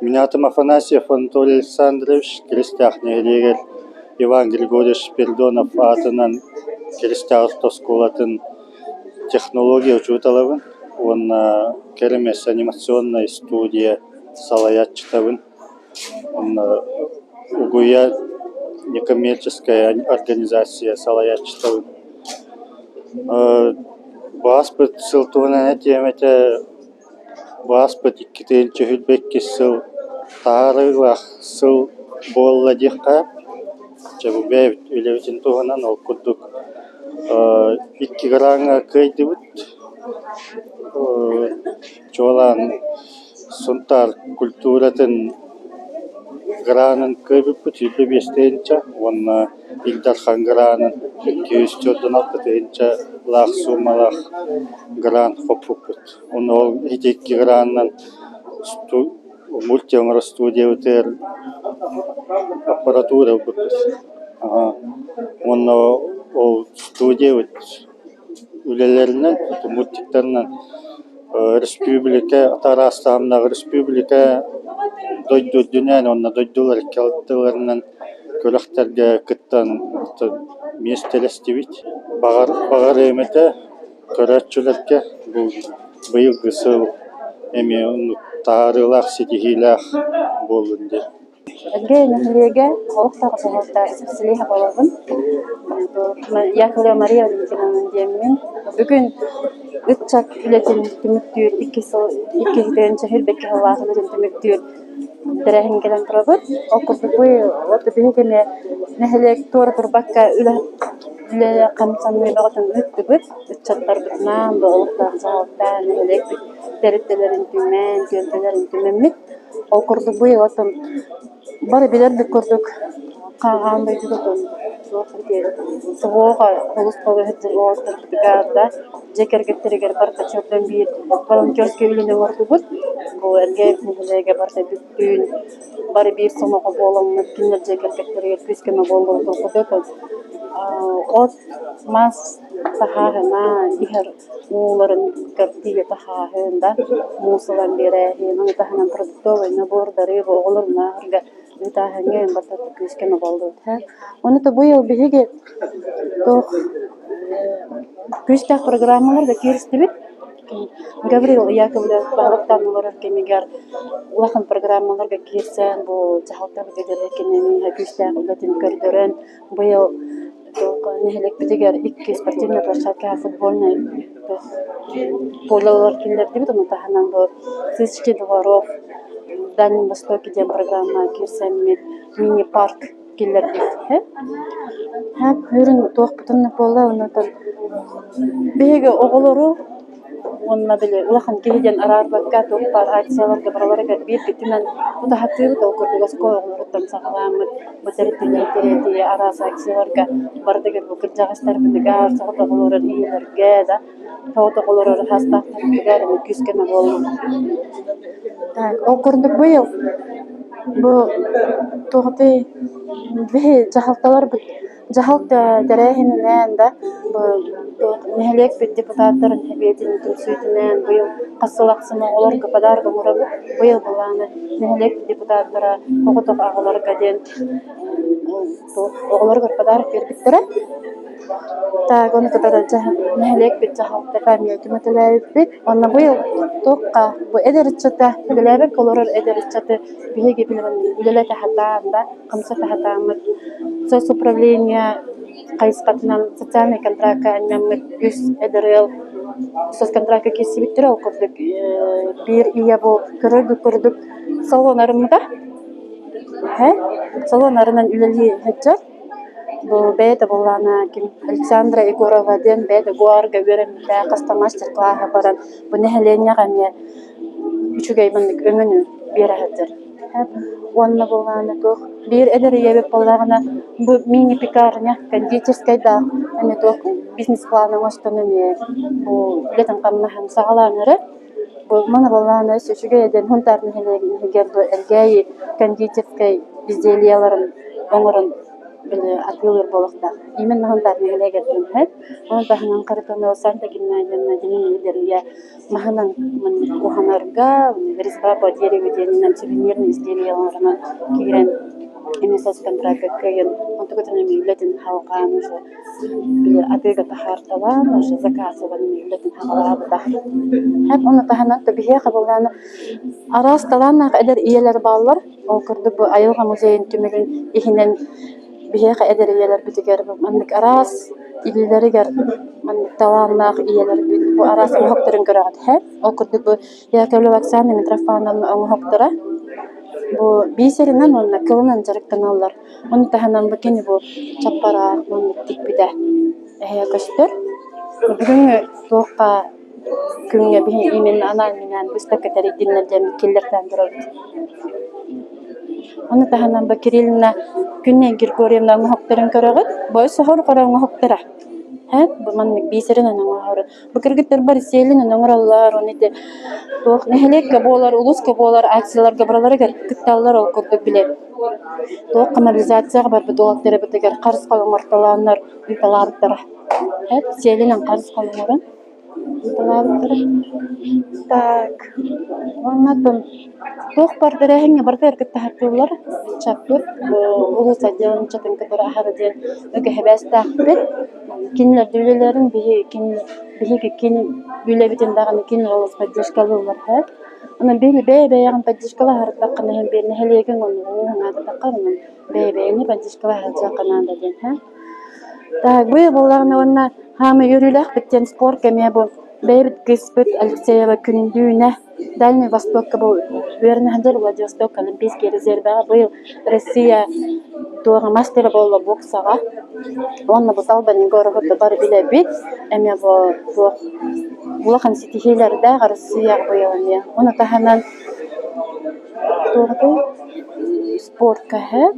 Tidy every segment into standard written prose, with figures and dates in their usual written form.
Меня Афанасьев Анатолий Александрович, крестьях негелегер Иван Григорьевич Пердонов атынан крестьях тоскулатын технология учуталабын. Он керемес анимационная студия салаятчытабын. Он угуя некоммерческая организация салаятчытабын. Баспыт сылтуына темете баспыт иккитен чөһүлбекки сыл таарыглах сыл болла дихка чабу бэбит үлебитин туһунан ол курдук икки гранга кыйдыбыт чолан сунтар культуратын гранын кыйбыппыт үлебестенча онна Илдархан гранын 216 тыгынча лах сумалах гран хоппуппыт. Он ол икки граннан мультиомра студия утер аппаратура буппыт. Он ол студия үлелеринен мультиктарынан республика Тарастамнагы республика дойдудунан онна дойдулар келттыларынан көлөктерге кыттан местелестибит багар эмете көрөчүлөргө бул быйылгы сыл эми таарылах ситихилах болунду. Нахилеге олохтагы соголта силеха болобун. Якуля Мария Валентиновна бүгүн үтчак билетин түмүктүр 2 чехилбекке халаахын түмүктүр дерехин келен турабыт. Окурду бу оту бегеме нахилек тор турбакка үле камсанны багатын үттүбүт. Үтчаттар бутнан олохтагы соголта нахилек терителерин түмен, төлтөлөрүн түмеммит. Окурду бу отун бары билердик көрдүк. Каган байтыгын соғуға қолыс қолы хетер оғыстырдыгарда жекергеттерігер барда чөрден бейір волонтерский үйліне орды бұд. Бұл әрге күнделеге барда бүттін бары бейір сомаға болыңыз кенер жекергеттерігер күскені болуы тұрғыды. От мас тахағына ихер уыларын кәртіге тахағында мусылан берәхен, аңы тахынан продуктовый набордары оғылырына әрге Витаханген батат күскені болды. Оны да бұл беге күстәк программаларда керісті бит. Гаврил Яковлев бағылықтан олар кемегер улахан программаларға керсен, бұл жағылтар бедері кенемен күстәк үлетін көрдірін. Бұл нехелек бітігер 2 спортивный площадка футбольный полалар келдерді бит. Оны таханан бұл Сысчки дворов в Дальнем Востоке дем программа кирсамит мини-парк келердик. Хүрүн тоқпытынны болла онотон беге оголору онна биле улахан кеден арарбакка тоқпар акцияларга бараларга бир битинен уда хаттыры да окурдугаско оголорутан сагаламыт батеритилерди арас акцияларга бардыгер букыр жагастар бидигар согот оголорун иелерге да согот оголорун хастактырдыгар күскене болду. Так, окурдук быйыл бу тоғыты бе жахалталар бит жахалта дәрәһинен да бу нәһлек бит депутаттарын хәбетин түсүтенен быйыл кассалаксына оларга подарка мурабы быйыл буланы нәһлек депутаттара оготок агаларга ден оголорга подарок бербиттер. Так, оны катара нәһлек бит жахалта камия түмәтеләп бит. Аны быйыл тоққа бу эдерчата биләбе колорор эдерчата биһиге билгән үлеләтә хатанда камса хатамы соц управление кайскатнан социальный контракт аннамыт үс эдерел соц контракт кесибиттер окурдук бир ия бу көрдүк салонарымда салонарынан үлели хәҗҗәр бу бәйдә булганы ким Александра Егорова ден бәйдә гуарга беремдә каста мастер-класс баран бу нәһләнгә гамия үчүгәйбенлек өңөнү берәһәдер. Онна булганы тох бир эдер ябып булганы бу мини пекарня кондитерскайда аны тох бизнес планы оштонеме бу летен камнахан сагаланыры бу мана булганы үчүгәйден хунтарны һәлегерде элгәй кондитерскай изделияларын оңорын bile atılır bolakta. Imen nahanlar neyle geldim hep. Onu da hanan karıtını Santa Gimnaziyumuna dinin ileriye mahanan uhanarga resbaba deri ödeninden souvenirni izleniyorlarına kiren emesas kontrакт кайын онтоготын милләтен халкан уже бile атыга тахарталан уже заказыван милләтен халабыда hep onu tahanat da bihe kabullarını aras talanna eder iyeler ballar o kurdu bu ayılga muzeyin tümülün ihinen bihe eder iyeler bitiger bu manlık aras iyileri gar manlık talanna iyeler bu aras hoktarın görat hep o kurdu bu ya kavlu vaksanı mitrafandan onu hoktara bu biserinden onunla kılınan jarık kanallar onu tahanan bakeni bu çapara manlık tikbide kaçtır bugün soğukka Күнгө бие имен анал менен быстакатары диннерден келлерден турат. Аны таханан Бакирилна күнне Григорьевна хоктарын көрөгөт, бой сохор караңы хоктара. Бу маннык бисерин анан хор. Бу киргиттер бар селин оңраллар, онете тох нехелекке болар, улуска болар, акцияларга баралар кер кытталлар ол көрдөк биле. Тох канализацияга бар бу долактары битегер карыз калың орталанар, биталардар. Селинен карыз калыңарын Так, оннатын тоқ бардырахыңа бардыр кіттахартылар, чаппыр, ұлыс әділін чатын кітір ахарыден өгі хәбәстақ бет, кенілер дүлелерін бігі кен бүлебетін дағаны кен олыс поддержкалы олар хәр. Оның бәй-бәйяғын поддержкалы харыттаққаны хәм беріне хәлеген оның ағытаққарының бәй-бәйіні поддержкалы харыттаққананда ден хәр. Так, бұй болағына онна хамы юрилах биттен спор кеме бу бейбит киспит Алексеева күндүнө Дальний Востокка бу Вернадер Владивосток Олимпийский резервага быйыл Россия туга мастер болду боксага. Онна бу салбаны горохотто бар биле бит. Эме бу улахан ситихилерде Россия быйыл. Оны таханан туга спортка хэ.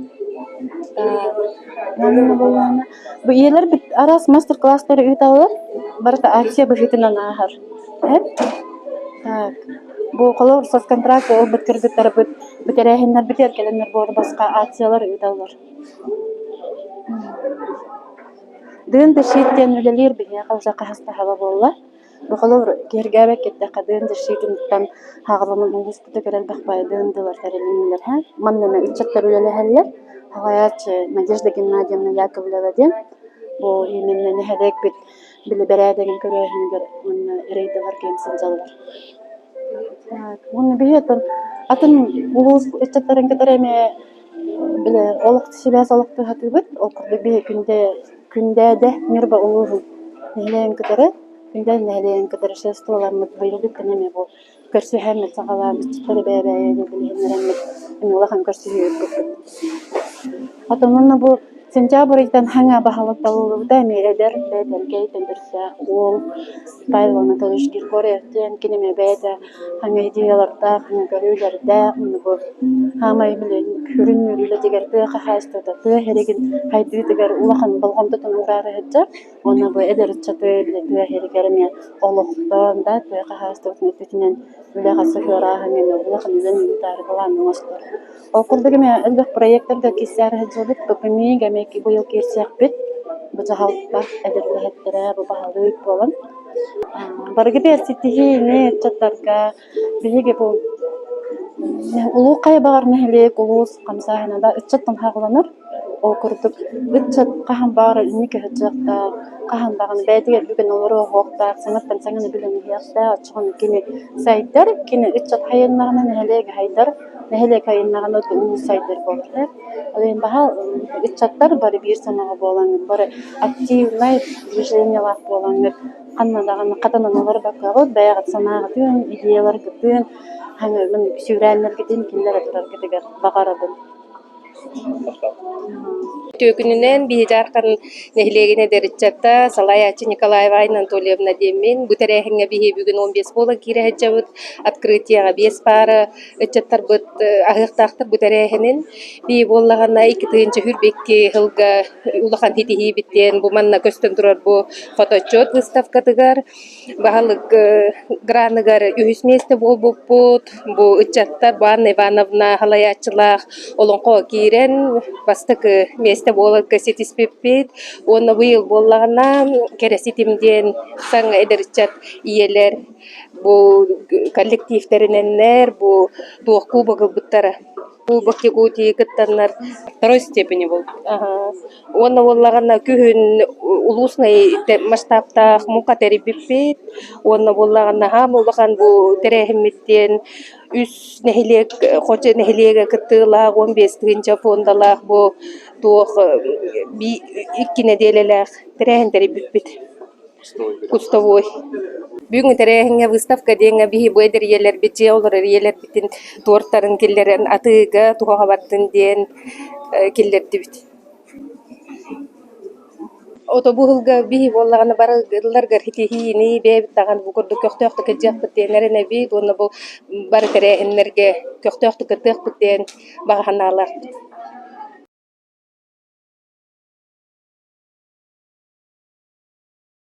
Bu iyiler bir aras master classları üytalar. Barata aksiya bıhitinan ahar. Tak. Bu kolor sos kontrakt o bitkirgitler biterehinler biter kelenler bu başka aksiyalar üytalar. Dün de şitten üleler bir ya kavza hasta hava bolla. Bu kolor gergabek ette kadın da şitten hağlanın buluştu gören bakmaya döndüler terelinler ha. Manneme üçetler üleler. Hayat Надежда Геннадьевна Яковлева bu именно нехедек бит биле берәдеген көрәһингер уны рейдалар кемсен жаллар. Так, уны биятын атын улус эчтәрен кетереме биле олык тишебәс олыкты хатыбыт окырды би күндә дә нирба улус нелен кетере күндә нелен кетере шестоларны быйылды кенеме бу көрсү һәммәт сагалар битәре бәбәе билгәннәр улахан көрсү Атаманна бу сентябрьдән хәңә баһалыкталуыда миредер бәдәлгә тендерсә ул Павел Анатольевич Григорьевтен кинеме бәдә хәңә идеяларда хәңә görүләрдә бу һәмәй белән күренүле дигәрдә хәстәдә хәрәген хайды дигәр улахан булганда тыңлары һәҗә аны бу эдер чаты белән хәрәгәрме олыктан да хәстәдә тетенен үләгә сыгыра хәңә улахан белән тарихлан уңыштыр. Окулдагы мен элбек проектларда кисәр һәҗәбит бөкеми гәмәки бу ел кирсәк бит бу җаһалта әдерләһәттәре бу баһалык булган. Баргы бер ситиһи не чаттарга биһиге бу улу кайбар нәһлек улус камсаһынада үчәттән хагланыр. О курдук үчәт каһан бар нике һәҗәкта каһан багын бәдигә бүген олору хокта сәнгатьтән сәнгәне белән яхта чыгын кине сайтар кине үчәт хаяннарны нәһлек хайдар нәһлек хаяннарны туу сайтар булды. Ален баһа үчәттәр бар бир санага булган бар активный движениялар булган каннадагы катананлар бакагы бәягат санага төн идеялар көтөн хәңе мен сүрәннәр кетен кинләр атар кетегәр багарабын. Төкүнүнен бижаркан нехлегине дериччатта Салаячы Николаева Анатольевна демен бутерехиңе бихи бүгүн 15 бола киреһҗәбит открытияга 5 пара эчеттер бут агыктактыр бутерехинин би боллагана 2-нче хүрбекке хылга улахан титиһи биттен бу манна көстөн турар бу фотоотчет выставкатыгар баһалык граныгар үһүсместе болбуппут бу эчеттер Анна Ивановна халаячылах олонко ки кирен бастык месте болот сетиспеппит. Онна быйыл боллагана кереситимден саң эдерчат иелер бу коллективтериненнер бу туох кубогы буттара. Кубок текути кыттаннар Второй степени был. Ага. Онна боллагана күһүн улусный масштабта мука терибиппит. Онна боллагана хамулахан бу терехимиттен үс нехилек хоче нехилеге кыттыла 15-нче фондалах бу туох би 2 неделелах терехин терибиппит. Кустовой. Бүгүн терехинге выставка денге бихи бойдер елер битже олар елер битин тортарын киллерен атыга тухага баттын ден киллерди бит. Отобухулга бихи боллаганы барылар хитихини бебит таган бу көрдү көктөктө кежеп тенерене бит онна бу бар терехиннерге көктөктө кытык битен баганалар.